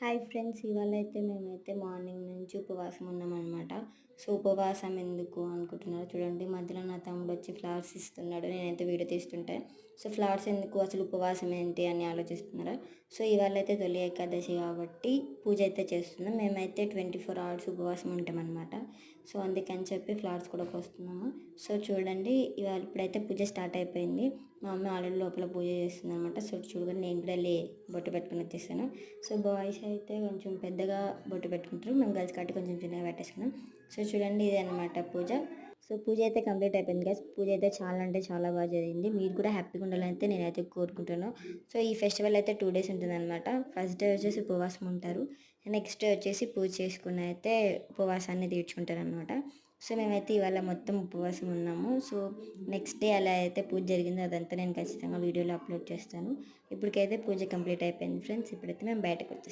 Hi friends, ఇవాళ అయితే మేమైతే మార్నింగ్ నుంచి ఉపవాసం ఉన్నామన్నమాట. సో ఉపవాసం ఎందుకు అనుకుంటున్నారు చూడండి. మధ్యలో నా తమ్ముడు వచ్చి ఫ్లవర్స్ ఇస్తున్నాడు, నేనైతే వీడియో తీస్తుంటే. సో ఫ్లవర్స్ ఎందుకు, అసలు ఉపవాసం ఏంటి అని ఆలోచిస్తున్నారా? సో ఇవాళ అయితే తొలి ఏకాదశి కాబట్టి పూజ అయితే చేస్తున్నాం. మేమైతే 24 అవర్స్ ఉపవాసం ఉంటామన్నమాట. సో అందుకని చెప్పి ఫ్లవర్స్ కూడా వస్తున్నాము. సో చూడండి, ఇవాళ ఇప్పుడైతే పూజ స్టార్ట్ అయిపోయింది. మా అమ్మ ఆల్రెడీ లోపల పూజ చేస్తుంది అనమాట. సో చూడగానే నేను కూడా బొట్టు పెట్టుకుని వచ్చేసాను. సో బాయ్స్ అయితే కొంచెం పెద్దగా బొట్టు పెట్టుకుంటారు, మేము గర్ల్స్ కాబట్టి కొంచెం చిన్నగా పెట్టేసుకున్నాం. సో చూడండి, ఇదే అనమాట పూజ. సో పూజ అయితే కంప్లీట్ అయిపోయింది గైస్. పూజ అయితే చాలా అంటే చాలా బాగా జరిగింది. మీరు కూడా హ్యాపీగా ఉండాలని అయితే నేనైతే కోరుకుంటున్నాను. సో ఈ ఫెస్టివల్ అయితే 2 డేస్ ఉంటుందన్నమాట. ఫస్ట్ డే వచ్చేసి ఉపవాసం ఉంటారు, నెక్స్ట్ డే వచ్చేసి పూజ చేసుకుని అయితే ఉపవాసాన్ని తీర్చుకుంటారు అనమాట. సో మేమైతే ఇవాళ మొత్తం ఉపవాసం ఉన్నాము. సో నెక్స్ట్ డే అలా అయితే పూజ జరిగిందో అదంతా నేను ఖచ్చితంగా వీడియోలో అప్లోడ్ చేస్తాను. ఇప్పటికైతే పూజ కంప్లీట్ అయిపోయింది ఫ్రెండ్స్. ఇప్పుడైతే మేము బయటకు వచ్చేస్తాం.